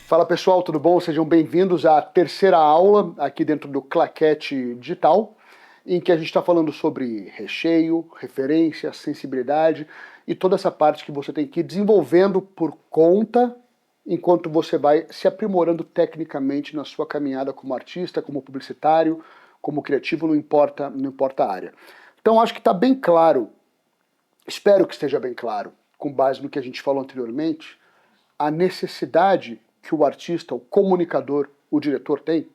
Fala pessoal, tudo bom? Sejam bem-vindos à terceira aula aqui dentro do Claquete Digital, em que a gente está falando sobre recheio, referência, sensibilidade e toda essa parte que você tem que ir desenvolvendo por conta, enquanto você vai se aprimorando tecnicamente na sua caminhada como artista, como publicitário, como criativo, não importa a área. Então acho que está bem claro, espero que esteja bem claro, com base no que a gente falou anteriormente, a necessidade que o artista, o comunicador, o diretor tem,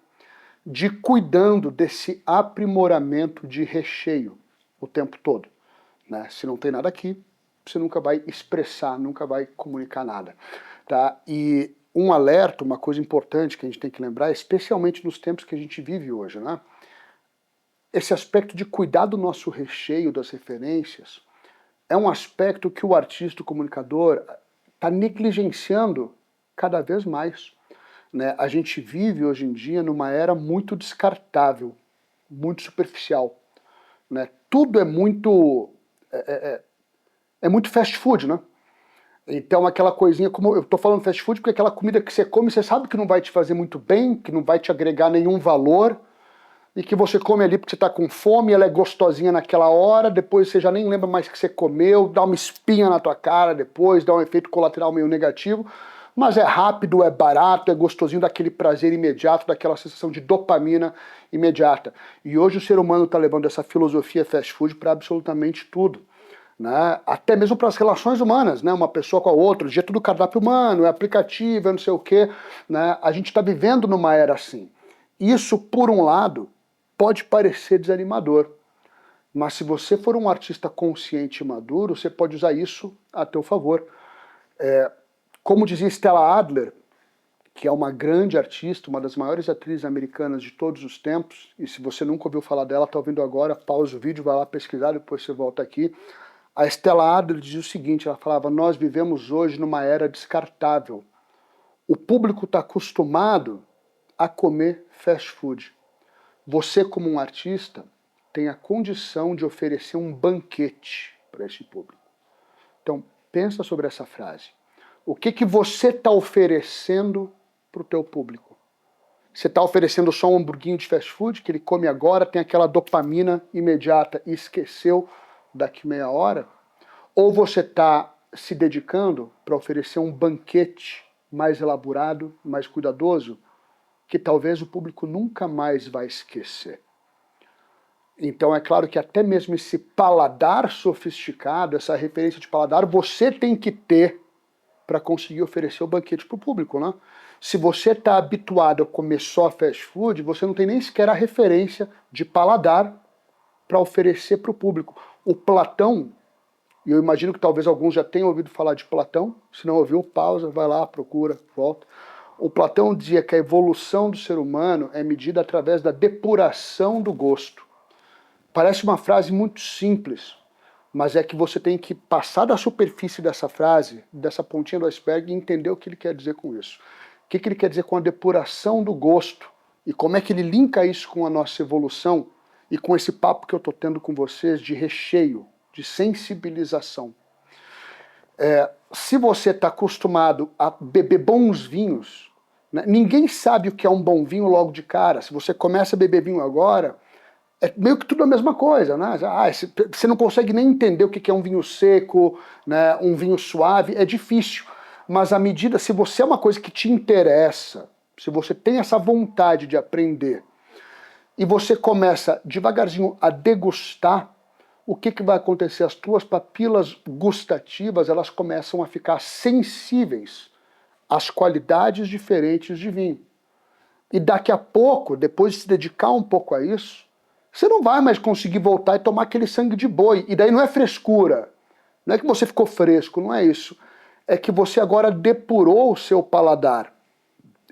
de cuidando desse aprimoramento de recheio o tempo todo, né? Se não tem nada aqui, você nunca vai expressar, nunca vai comunicar nada, tá? E um alerta, uma coisa importante que a gente tem que lembrar, especialmente nos tempos que a gente vive hoje, né? Esse aspecto de cuidar do nosso recheio, das referências, é um aspecto que o artista, o comunicador, está negligenciando cada vez mais, né? A gente vive hoje em dia numa era muito descartável, muito superficial, né? Tudo é muito muito fast food, né? Então aquela coisinha, como eu estou falando fast food, porque aquela comida que você come, você sabe que não vai te fazer muito bem, que não vai te agregar nenhum valor, e que você come ali porque você está com fome, ela é gostosinha naquela hora, depois você já nem lembra mais que você comeu, dá uma espinha na tua cara depois, dá um efeito colateral meio negativo, mas é rápido, é barato, é gostosinho, daquele prazer imediato, daquela sensação de dopamina imediata. E hoje o ser humano está levando essa filosofia fast food para absolutamente tudo, né? Até mesmo para as relações humanas, né? Uma pessoa com a outra, hoje é tudo cardápio humano, é aplicativo, é não sei o quê, né? A gente está vivendo numa era assim. Isso, por um lado, pode parecer desanimador, mas se você for um artista consciente e maduro, você pode usar isso a teu favor. Como dizia Stella Adler, que é uma grande artista, uma das maiores atrizes americanas de todos os tempos, e se você nunca ouviu falar dela, está ouvindo agora, pausa o vídeo, vai lá pesquisar, depois você volta aqui. A Stella Adler dizia o seguinte, ela falava, nós vivemos hoje numa era descartável. O público está acostumado a comer fast food. Você, como um artista, tem a condição de oferecer um banquete para esse público. Então, pensa sobre essa frase. O que você está oferecendo para o teu público? Você está oferecendo só um hamburguinho de fast food, que ele come agora, tem aquela dopamina imediata e esqueceu daqui meia hora? Ou você está se dedicando para oferecer um banquete mais elaborado, mais cuidadoso, que talvez o público nunca mais vai esquecer? Então é claro que até mesmo esse paladar sofisticado, essa referência de paladar, você tem que ter para conseguir oferecer o banquete para o público, né? Se você está habituado a comer só fast food, você não tem nem sequer a referência de paladar para oferecer para o público. O Platão, e eu imagino que talvez alguns já tenham ouvido falar de Platão, se não ouviu, pausa, vai lá, procura, volta. O Platão dizia que a evolução do ser humano é medida através da depuração do gosto. Parece uma frase muito simples, mas é que você tem que passar da superfície dessa frase, dessa pontinha do iceberg, e entender o que ele quer dizer com isso. O que ele quer dizer com a depuração do gosto, e como é que ele linka isso com a nossa evolução, e com esse papo que eu estou tendo com vocês de recheio, de sensibilização. Se você está acostumado a beber bons vinhos, né, ninguém sabe o que é um bom vinho logo de cara. Se você começa a beber vinho agora, é meio que tudo a mesma coisa, né? Você não consegue nem entender o que é um vinho seco, né, um vinho suave, é difícil. Mas à medida, se você é uma coisa que te interessa, se você tem essa vontade de aprender, e você começa devagarzinho a degustar, o que vai acontecer? As tuas papilas gustativas, elas começam a ficar sensíveis às qualidades diferentes de vinho. E daqui a pouco, depois de se dedicar um pouco a isso, você não vai mais conseguir voltar e tomar aquele sangue de boi. E daí não é frescura. Não é que você ficou fresco, não é isso. É que você agora depurou o seu paladar.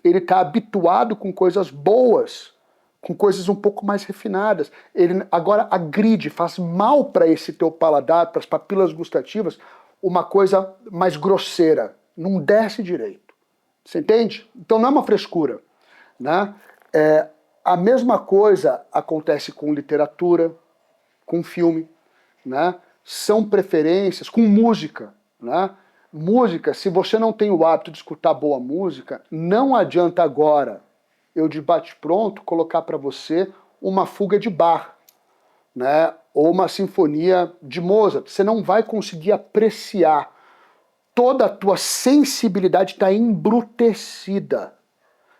Ele está habituado com coisas boas, com coisas um pouco mais refinadas. Ele agora agride, faz mal para esse teu paladar, para as papilas gustativas, uma coisa mais grosseira. Não desce direito. Você entende? Então não é uma frescura, né? A mesma coisa acontece com literatura, com filme, né? são preferências com música, né? Música, se você não tem o hábito de escutar boa música, não adianta agora eu de bate-pronto colocar para você uma fuga de Bach, né? Ou uma sinfonia de Mozart. Você não vai conseguir apreciar. Toda a tua sensibilidade está embrutecida.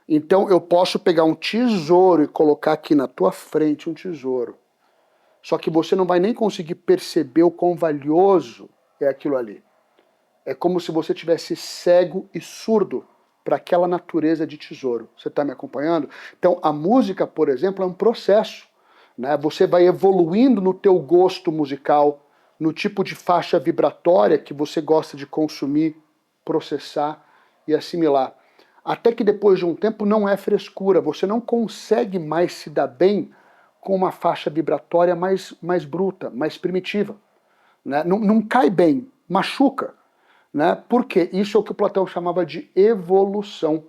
Então eu posso pegar um tesouro e colocar aqui na tua frente um tesouro. Só que você não vai nem conseguir perceber o quão valioso é aquilo ali. É como se você tivesse cego e surdo para aquela natureza de tesouro. Você está me acompanhando? Então a música, por exemplo, é um processo, né? Você vai evoluindo no teu gosto musical, no tipo de faixa vibratória que você gosta de consumir, processar e assimilar. Até que depois de um tempo não é frescura, você não consegue mais se dar bem com uma faixa vibratória mais bruta, mais primitiva. Né? Não cai bem, machuca. Né? Porque isso é o que o Platão chamava de evolução.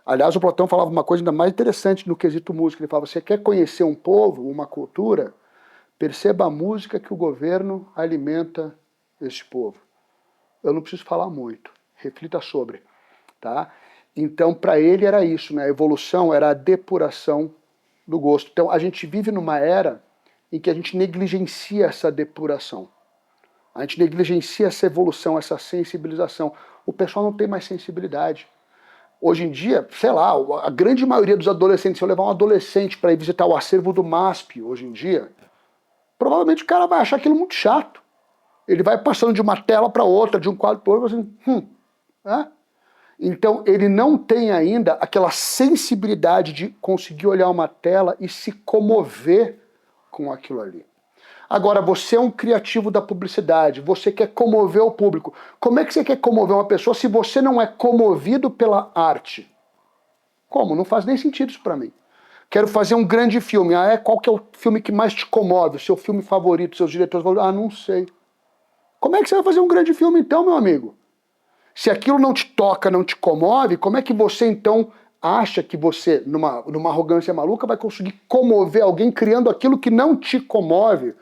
Aliás, o Platão falava uma coisa ainda mais interessante no quesito música. Ele falava, você quer conhecer um povo, uma cultura? Perceba a música que o governo alimenta esse povo. Eu não preciso falar muito, reflita sobre. Tá? Então, para ele era isso, né? A evolução era a depuração do gosto. Então, a gente vive numa era em que a gente negligencia essa depuração. A gente negligencia essa evolução, essa sensibilização. O pessoal não tem mais sensibilidade. Hoje em dia, sei lá, a grande maioria dos adolescentes, se eu levar um adolescente para ir visitar o acervo do MASP hoje em dia, provavelmente o cara vai achar aquilo muito chato. Ele vai passando de uma tela para outra, de um quadro para outro, assim, né? Então ele não tem ainda aquela sensibilidade de conseguir olhar uma tela e se comover com aquilo ali. Agora, você é um criativo da publicidade, você quer comover o público. Como é que você quer comover uma pessoa se você não é comovido pela arte? Como? Não faz nem sentido isso para mim. Quero fazer um grande filme. Qual que é o filme que mais te comove? O seu filme favorito, seus diretores favoritos? Não sei. Como é que você vai fazer um grande filme então, meu amigo? Se aquilo não te toca, não te comove, como é que você então acha que você, numa arrogância maluca, vai conseguir comover alguém criando aquilo que não te comove?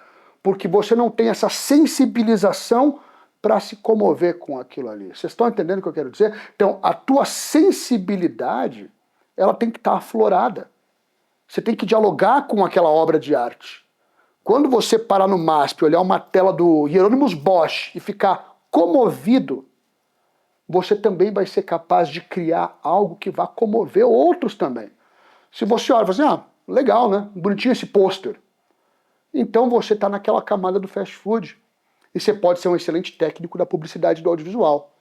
Porque você não tem essa sensibilização para se comover com aquilo ali. Vocês estão entendendo o que eu quero dizer? Então, a tua sensibilidade, ela tem que estar aflorada. Você tem que dialogar com aquela obra de arte. Quando você parar no MASP, olhar uma tela do Hieronymus Bosch e ficar comovido, você também vai ser capaz de criar algo que vá comover outros também. Se você olha e fala assim, legal, né? Bonitinho esse pôster. Então você está naquela camada do fast food. E você pode ser um excelente técnico da publicidade do audiovisual.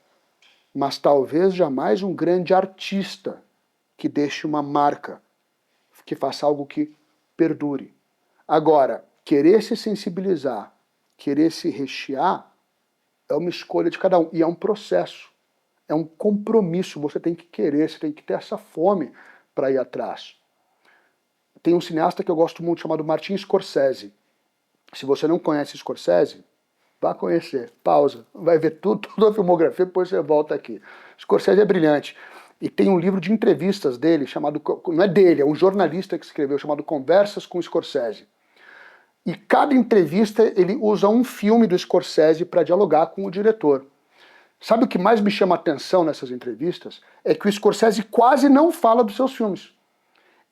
Mas talvez jamais um grande artista que deixe uma marca, que faça algo que perdure. Agora, querer se sensibilizar, querer se rechear, é uma escolha de cada um. E é um processo. É um compromisso. Você tem que querer, você tem que ter essa fome para ir atrás. Tem um cineasta que eu gosto muito chamado Martin Scorsese. Se você não conhece Scorsese, vá conhecer. Pausa. Vai ver toda a filmografia, depois você volta aqui. Scorsese é brilhante. E tem um livro de entrevistas dele, chamado... Não é dele, é um jornalista que escreveu, chamado Conversas com Scorsese. E cada entrevista ele usa um filme do Scorsese para dialogar com o diretor. Sabe o que mais me chama a atenção nessas entrevistas? É que o Scorsese quase não fala dos seus filmes.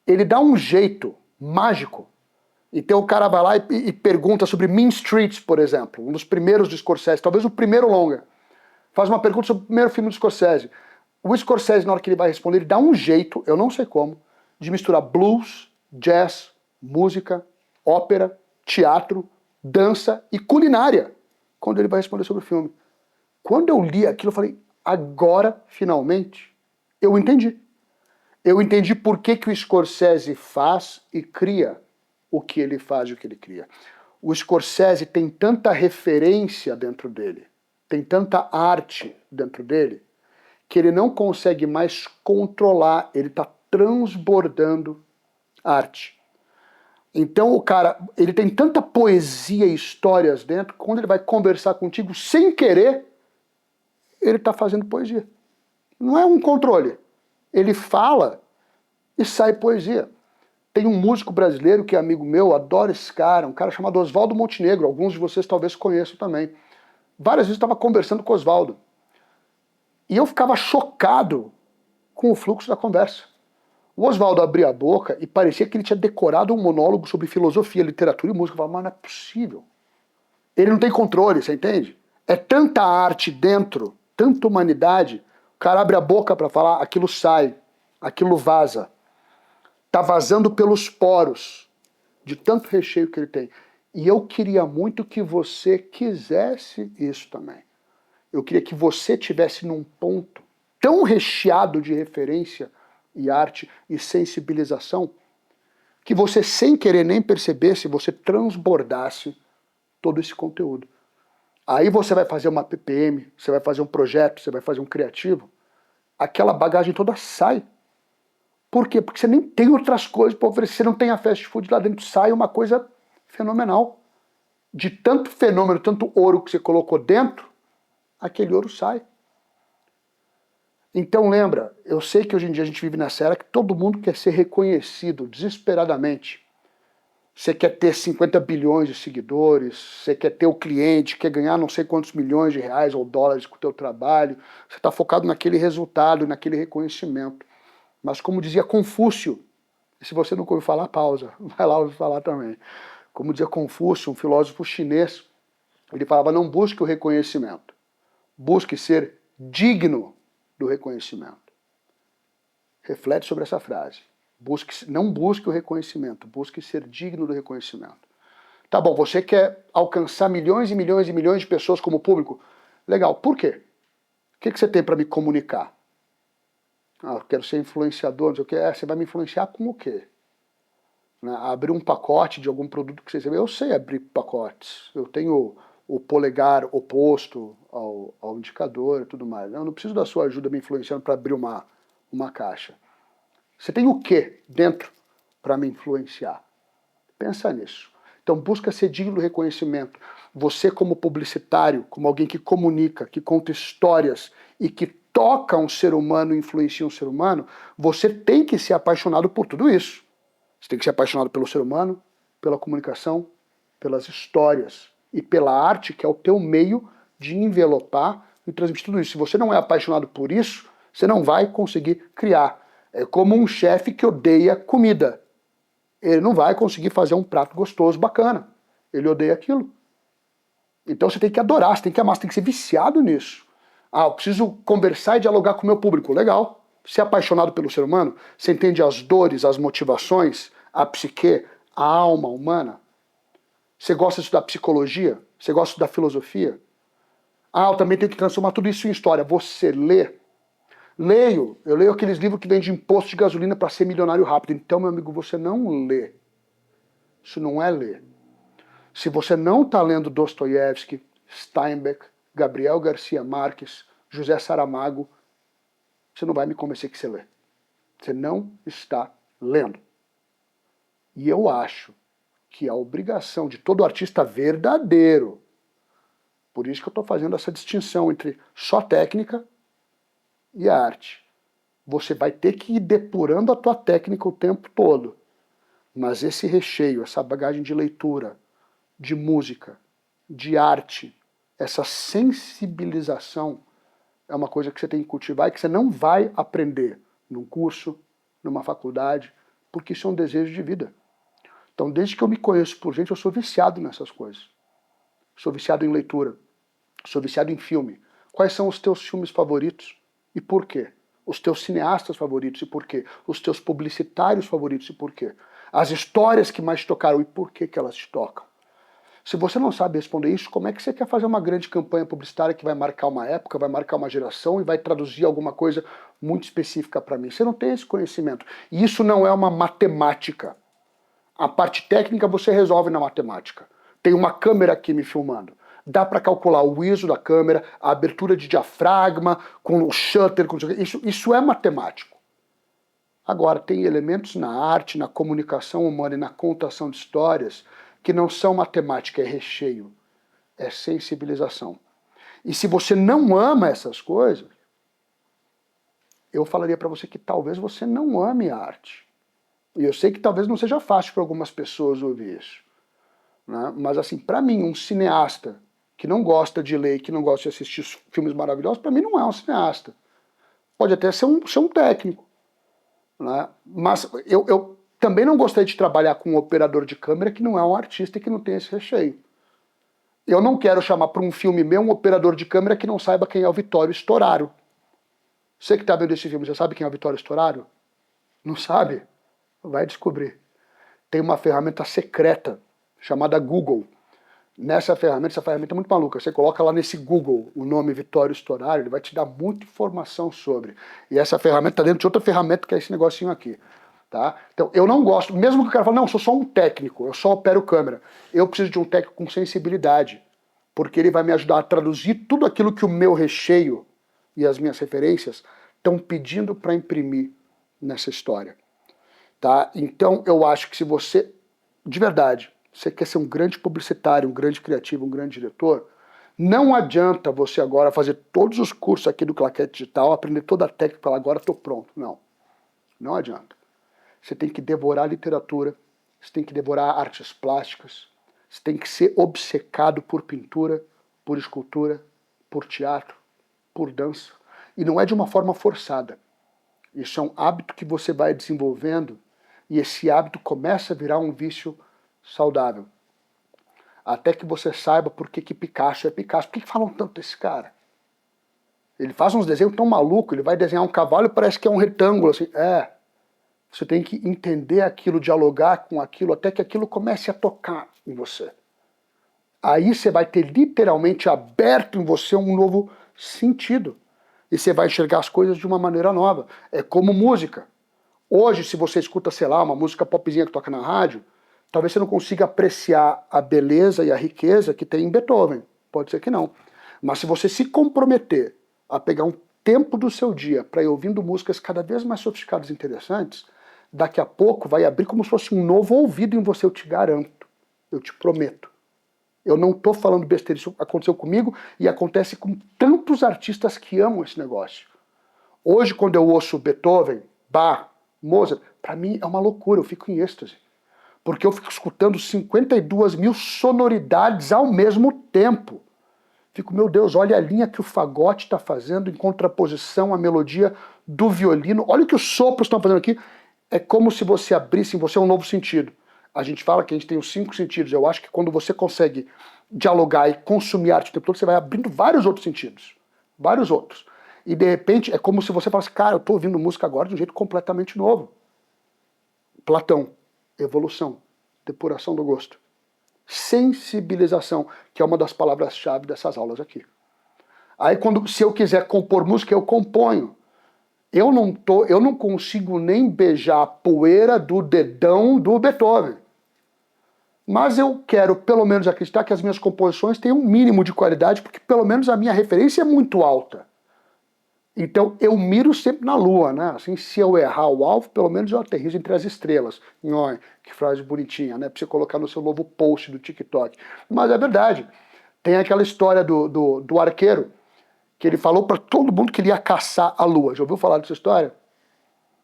Ele dá um jeito mágico. Então o cara vai lá e pergunta sobre Mean Streets, por exemplo, um dos primeiros do Scorsese, talvez o primeiro longa. Faz uma pergunta sobre o primeiro filme do Scorsese. O Scorsese, na hora que ele vai responder, ele dá um jeito, eu não sei como, de misturar blues, jazz, música, ópera, teatro, dança e culinária, quando ele vai responder sobre o filme. Quando eu li aquilo, eu falei, agora, finalmente, eu entendi. Eu entendi por que o Scorsese faz e cria o que ele faz e o que ele cria. O Scorsese tem tanta referência dentro dele, tem tanta arte dentro dele, que ele não consegue mais controlar, ele está transbordando arte. Então o cara, ele tem tanta poesia e histórias dentro, quando ele vai conversar contigo sem querer, ele está fazendo poesia. Não é um controle. Ele fala e sai poesia. Tem um músico brasileiro que é amigo meu, adoro esse cara, um cara chamado Oswaldo Montenegro, alguns de vocês talvez conheçam também. Várias vezes eu estava conversando com o Oswaldo. E eu ficava chocado com o fluxo da conversa. O Oswaldo abria a boca e parecia que ele tinha decorado um monólogo sobre filosofia, literatura e música. Eu falava, mas não é possível. Ele não tem controle, você entende? É tanta arte dentro, tanta humanidade. O cara abre a boca para falar, aquilo sai, aquilo vaza. Tá vazando pelos poros, de tanto recheio que ele tem. E eu queria muito que você quisesse isso também. Eu queria que você tivesse num ponto tão recheado de referência e arte e sensibilização que você, sem querer nem perceber, se você transbordasse todo esse conteúdo. Aí você vai fazer uma PPM, você vai fazer um projeto, você vai fazer um criativo, aquela bagagem toda sai. Por quê? Porque você nem tem outras coisas para oferecer, você não tem a fast food lá dentro, sai uma coisa fenomenal. De tanto fenômeno, tanto ouro que você colocou dentro, aquele ouro sai. Então lembra, eu sei que hoje em dia a gente vive nessa era que todo mundo quer ser reconhecido desesperadamente. Você quer ter 50 bilhões de seguidores, você quer ter o cliente, quer ganhar não sei quantos milhões de reais ou dólares com o teu trabalho, você está focado naquele resultado, naquele reconhecimento. Mas como dizia Confúcio, e se você não ouviu falar, pausa, vai lá ouvir falar também. Como dizia Confúcio, um filósofo chinês, ele falava, não busque o reconhecimento, busque ser digno do reconhecimento. Reflete sobre essa frase. Não busque o reconhecimento, busque ser digno do reconhecimento. Tá bom, você quer alcançar milhões e milhões e milhões de pessoas como público? Legal, por quê? O que você tem para me comunicar? Ah, eu quero ser influenciador, não sei o quê. Você vai me influenciar com o quê? Né? Abrir um pacote de algum produto que você... Eu sei abrir pacotes. Eu tenho o polegar oposto ao indicador e tudo mais. Eu não preciso da sua ajuda me influenciando para abrir uma caixa. Você tem o que dentro para me influenciar? Pensa nisso. Então busca ser digno do reconhecimento. Você como publicitário, como alguém que comunica, que conta histórias e que toca um ser humano, influencia um ser humano, você tem que ser apaixonado por tudo isso. Você tem que ser apaixonado pelo ser humano, pela comunicação, pelas histórias e pela arte, que é o teu meio de envelopar e transmitir tudo isso. Se você não é apaixonado por isso, você não vai conseguir criar. É como um chefe que odeia comida. Ele não vai conseguir fazer um prato gostoso, bacana. Ele odeia aquilo. Então você tem que adorar, você tem que amar, você tem que ser viciado nisso. Ah, eu preciso conversar e dialogar com o meu público. Legal. Você é apaixonado pelo ser humano? Você entende as dores, as motivações, a psique, a alma humana? Você gosta de estudar psicologia? Você gosta de estudar filosofia? Ah, eu também tenho que transformar tudo isso em história. Você lê? Eu leio aqueles livros que vendem imposto de gasolina para ser milionário rápido. Então, meu amigo, você não lê. Isso não é ler. Se você não está lendo Dostoiévski, Steinbeck, Gabriel Garcia Marques, José Saramago, você não vai me convencer que você lê. Você não está lendo. E eu acho que a obrigação de todo artista verdadeiro, por isso que eu estou fazendo essa distinção entre só técnica e arte. Você vai ter que ir depurando a tua técnica o tempo todo. Mas esse recheio, essa bagagem de leitura, de música, de arte, essa sensibilização é uma coisa que você tem que cultivar e que você não vai aprender num curso, numa faculdade, porque isso é um desejo de vida. Então, desde que eu me conheço por gente, eu sou viciado nessas coisas. Sou viciado em leitura, sou viciado em filme. Quais são os teus filmes favoritos e por quê? Os teus cineastas favoritos e por quê? Os teus publicitários favoritos e por quê? As histórias que mais te tocaram e por que elas te tocam? Se você não sabe responder isso, como é que você quer fazer uma grande campanha publicitária que vai marcar uma época, vai marcar uma geração e vai traduzir alguma coisa muito específica para mim? Você não tem esse conhecimento. E isso não é uma matemática. A parte técnica você resolve na matemática. Tem uma câmera aqui me filmando. Dá para calcular o ISO da câmera, a abertura de diafragma, com o shutter, com... Isso é matemático. Agora, tem elementos na arte, na comunicação humana e na contação de histórias que não são matemática, é recheio, é sensibilização. E se você não ama essas coisas, eu falaria para você que talvez você não ame a arte. E eu sei que talvez não seja fácil para algumas pessoas ouvir isso, né? Mas assim, para mim, um cineasta que não gosta de ler, que não gosta de assistir filmes maravilhosos, para mim não é um cineasta. Pode até ser um técnico, né? Mas eu também não gostaria de trabalhar com um operador de câmera que não é um artista e que não tem esse recheio. Eu não quero chamar para um filme meu um operador de câmera que não saiba quem é o Vittorio Storaro. Você que está vendo esse filme, já sabe quem é o Vittorio Storaro? Não sabe? Vai descobrir. Tem uma ferramenta secreta chamada Google. Essa ferramenta é muito maluca. Você coloca lá nesse Google o nome Vittorio Storaro, ele vai te dar muita informação sobre. E essa ferramenta está dentro de outra ferramenta que é esse negocinho aqui. Tá? Então, eu não gosto, mesmo que o cara fale, não, eu sou só um técnico, eu só opero câmera. Eu preciso de um técnico com sensibilidade, porque ele vai me ajudar a traduzir tudo aquilo que o meu recheio e as minhas referências estão pedindo para imprimir nessa história. Tá? Então, eu acho que se você, de verdade, você quer ser um grande publicitário, um grande criativo, um grande diretor, não adianta você agora fazer todos os cursos aqui do Claquete Digital, aprender toda a técnica e falar, agora estou pronto. Não, não adianta. Você tem que devorar literatura, você tem que devorar artes plásticas, você tem que ser obcecado por pintura, por escultura, por teatro, por dança. E não é de uma forma forçada. Isso é um hábito que você vai desenvolvendo e esse hábito começa a virar um vício saudável. Até que você saiba por que Picasso é Picasso. Por que falam tanto desse cara? Ele faz uns desenhos tão malucos, ele vai desenhar um cavalo e parece que é um retângulo, assim. Você tem que entender aquilo, dialogar com aquilo, até que aquilo comece a tocar em você. Aí você vai ter literalmente aberto em você um novo sentido. E você vai enxergar as coisas de uma maneira nova. É como música. Hoje, se você escuta, sei lá, uma música popzinha que toca na rádio, talvez você não consiga apreciar a beleza e a riqueza que tem em Beethoven. Pode ser que não. Mas se você se comprometer a pegar um tempo do seu dia para ir ouvindo músicas cada vez mais sofisticadas e interessantes, daqui a pouco vai abrir como se fosse um novo ouvido em você, eu te garanto. Eu te prometo. Eu não estou falando besteira, isso aconteceu comigo e acontece com tantos artistas que amam esse negócio. Hoje, quando eu ouço Beethoven, Bach, Mozart, para mim é uma loucura, eu fico em êxtase. Porque eu fico escutando 52 mil sonoridades ao mesmo tempo. Fico, meu Deus, olha a linha que o fagote está fazendo em contraposição à melodia do violino. Olha o que os sopros estão fazendo aqui. É como se você abrisse em você um novo sentido. A gente fala que a gente tem os 5 sentidos. Eu acho que quando você consegue dialogar e consumir arte o tempo todo, você vai abrindo vários outros sentidos. Vários outros. E de repente é como se você falasse, cara, eu estou ouvindo música agora de um jeito completamente novo. Platão, evolução, depuração do gosto. Sensibilização, que é uma das palavras-chave dessas aulas aqui. Aí se eu quiser compor música, eu componho. Eu não consigo nem beijar a poeira do dedão do Beethoven. Mas eu quero pelo menos acreditar que as minhas composições têm um mínimo de qualidade, porque pelo menos a minha referência é muito alta. Então eu miro sempre na lua, né? Assim, se eu errar o alvo, pelo menos eu aterrizo entre as estrelas. Que frase bonitinha, né? Pra você colocar no seu novo post do TikTok. Mas é verdade. Tem aquela história do arqueiro, que ele falou para todo mundo que ele ia caçar a lua. Já ouviu falar dessa história?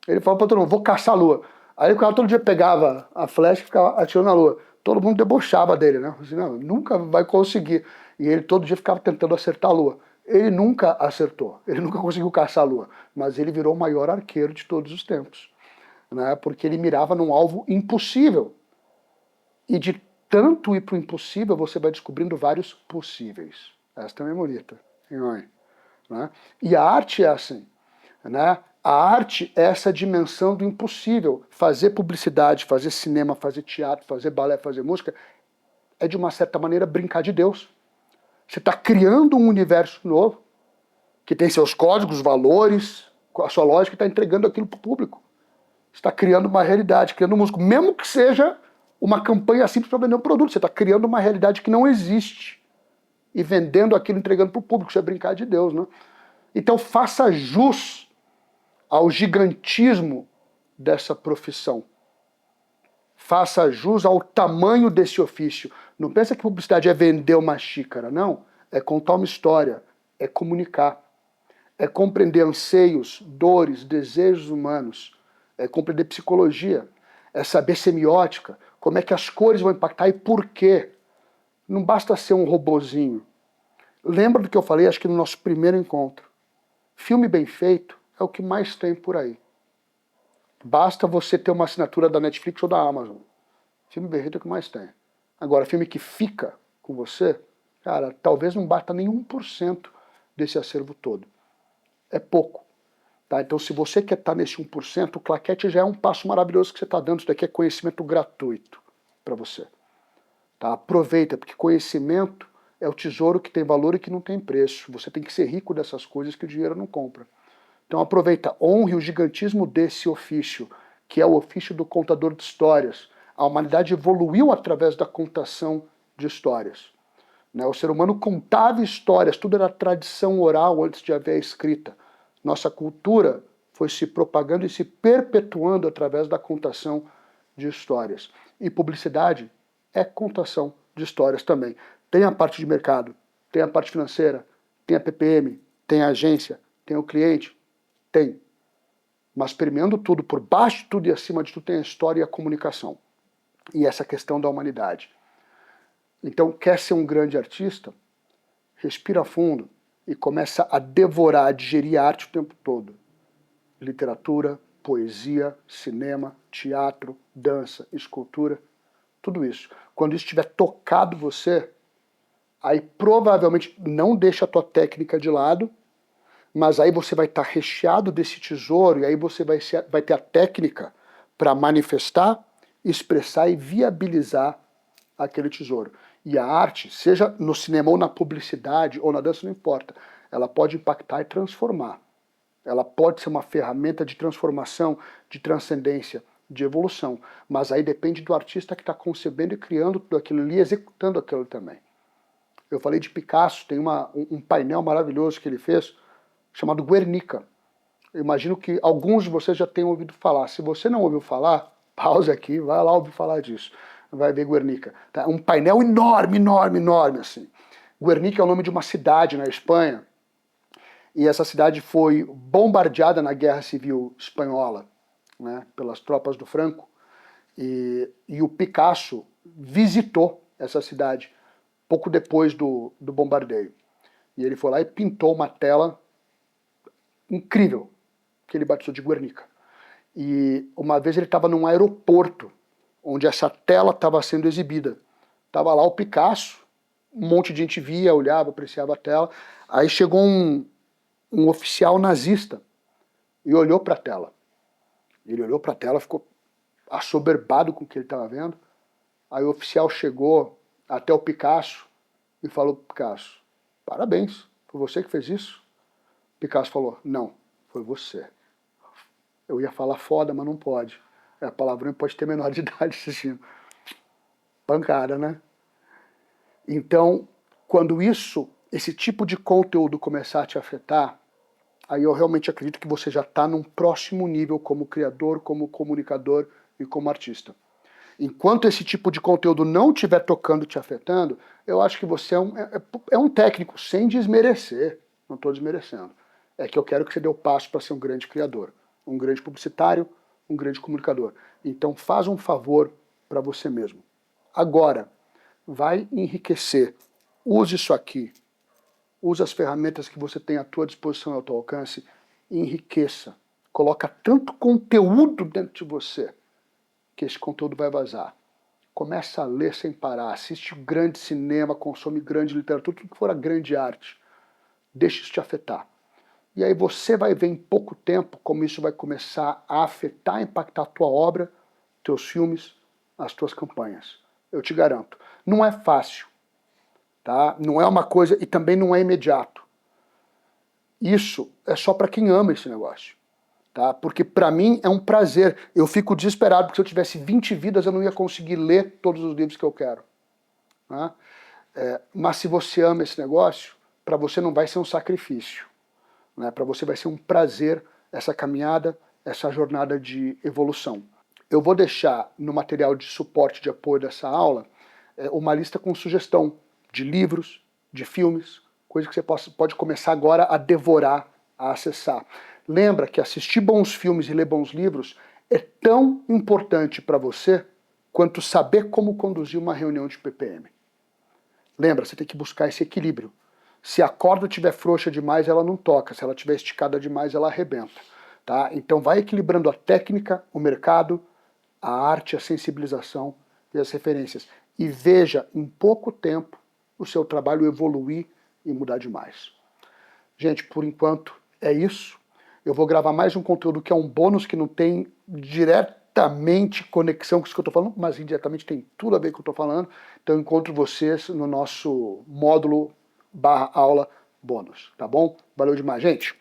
Ele falou para todo mundo, vou caçar a lua. Aí o cara todo dia pegava a flecha e ficava atirando na lua. Todo mundo debochava dele, né? Assim, não, nunca vai conseguir. E ele todo dia ficava tentando acertar a lua. Ele nunca acertou, ele nunca conseguiu caçar a lua, mas ele virou o maior arqueiro de todos os tempos, né? Porque ele mirava num alvo impossível. E de tanto ir para o impossível, você vai descobrindo vários possíveis. Essa também é bonita. Né? E a arte é assim. Né? A arte é essa dimensão do impossível. Fazer publicidade, fazer cinema, fazer teatro, fazer balé, fazer música, é de uma certa maneira brincar de Deus. Você está criando um universo novo, que tem seus códigos, valores, a sua lógica, está entregando aquilo para o público. Você está criando uma realidade, criando um músico, mesmo que seja uma campanha simples para vender um produto. Você está criando uma realidade que não existe e vendendo aquilo, entregando para o público. Isso é brincar de Deus, né? Então faça jus ao gigantismo dessa profissão. Faça jus ao tamanho desse ofício. Não pensa que publicidade é vender uma xícara, não. É contar uma história, é comunicar, é compreender anseios, dores, desejos humanos, é compreender psicologia, é saber semiótica, como é que as cores vão impactar e por quê. Não basta ser um robozinho. Lembra do que eu falei, acho que no nosso primeiro encontro. Filme bem feito é o que mais tem por aí. Basta você ter uma assinatura da Netflix ou da Amazon. Filme bem feito é o que mais tem. Agora, filme que fica com você, cara, talvez não bata nem 1% desse acervo todo. É pouco. Tá? Então, se você quer estar nesse 1%, o Claquete já é um passo maravilhoso que você está dando. Isso daqui é conhecimento gratuito para você. Tá? Aproveita, porque conhecimento é o tesouro que tem valor e que não tem preço. Você tem que ser rico dessas coisas que o dinheiro não compra. Então aproveita, honre o gigantismo desse ofício, que é o ofício do contador de histórias. A humanidade evoluiu através da contação de histórias. O ser humano contava histórias, tudo era tradição oral antes de haver a escrita. Nossa cultura foi se propagando e se perpetuando através da contação de histórias. E publicidade é contação de histórias também. Tem a parte de mercado, tem a parte financeira, tem a PPM, tem a agência, tem o cliente, tem. Mas permeando tudo, por baixo de tudo e acima de tudo, tem a história e a comunicação. E essa questão da humanidade. Então, quer ser um grande artista? Respira fundo e começa a devorar, a digerir a arte o tempo todo. Literatura, poesia, cinema, teatro, dança, escultura, tudo isso. Quando isso tiver tocado você, aí provavelmente não deixa a tua técnica de lado, mas aí você vai estar recheado desse tesouro e aí você vai ter a técnica para manifestar, expressar e viabilizar aquele tesouro. E a arte, seja no cinema ou na publicidade ou na dança, não importa, ela pode impactar e transformar. Ela pode ser uma ferramenta de transformação, de transcendência, de evolução. Mas aí depende do artista que está concebendo e criando tudo aquilo ali, executando aquilo também. Eu falei de Picasso, tem um painel maravilhoso que ele fez, chamado Guernica. Eu imagino que alguns de vocês já tenham ouvido falar. Se você não ouviu falar, pausa aqui, vai lá ouvir falar disso. Vai ver Guernica. Tá? Um painel enorme, enorme, enorme, assim. Guernica é o nome de uma cidade na Espanha, e essa cidade foi bombardeada na Guerra Civil Espanhola, né, pelas tropas do Franco, e o Picasso visitou essa cidade pouco depois do bombardeio. E ele foi lá e pintou uma tela incrível, que ele batizou de Guernica. E uma vez ele estava num aeroporto, onde essa tela estava sendo exibida. Estava lá o Picasso, um monte de gente via, olhava, apreciava a tela. Aí chegou um oficial nazista e olhou para a tela. Ele olhou para a tela, ficou assoberbado com o que ele estava vendo. Aí o oficial chegou até o Picasso e falou: Picasso, parabéns, foi você que fez isso? Picasso falou: não, foi você. Eu ia falar foda, mas não pode. A palavrão pode ter menor de idade assistindo. Pancada, né? Então, quando esse tipo de conteúdo começar a te afetar, aí eu realmente acredito que você já está num próximo nível como criador, como comunicador e como artista. Enquanto esse tipo de conteúdo não estiver tocando, te afetando, eu acho que você é um técnico, sem desmerecer. Não estou desmerecendo. É que eu quero que você dê o passo para ser um grande criador, um grande publicitário, um grande comunicador. Então faz um favor para você mesmo. Agora, vai enriquecer. Use isso aqui. Use as ferramentas que você tem à tua disposição e ao teu alcance. Enriqueça. Coloca tanto conteúdo dentro de você que esse conteúdo vai vazar. Começa a ler sem parar. Assiste grande cinema, consome grande literatura, tudo que for a grande arte. Deixa isso te afetar. E aí você vai ver em pouco tempo como isso vai começar a afetar, impactar a tua obra, teus filmes, as tuas campanhas. Eu te garanto. Não é fácil, tá? Não é uma coisa e também não é imediato. Isso é só para quem ama esse negócio, tá? Porque para mim é um prazer. Eu fico desesperado porque se eu tivesse 20 vidas eu não ia conseguir ler todos os livros que eu quero. Tá? Mas se você ama esse negócio, para você não vai ser um sacrifício. Né? Para você vai ser um prazer essa caminhada, essa jornada de evolução. Eu vou deixar no material de suporte de apoio dessa aula uma lista com sugestão de livros, de filmes, coisas que você pode começar agora a devorar, a acessar. Lembra que assistir bons filmes e ler bons livros é tão importante para você quanto saber como conduzir uma reunião de PPM. Lembra, você tem que buscar esse equilíbrio. Se a corda estiver frouxa demais, ela não toca. Se ela estiver esticada demais, ela arrebenta. Tá? Então vai equilibrando a técnica, o mercado, a arte, a sensibilização e as referências. E veja, em pouco tempo, o seu trabalho evoluir e mudar demais. Gente, por enquanto é isso. Eu vou gravar mais um conteúdo que é um bônus que não tem diretamente conexão com isso que eu estou falando, mas indiretamente tem tudo a ver com o que eu estou falando. Então eu encontro vocês no nosso módulo /aula bônus, tá bom? Valeu demais, gente!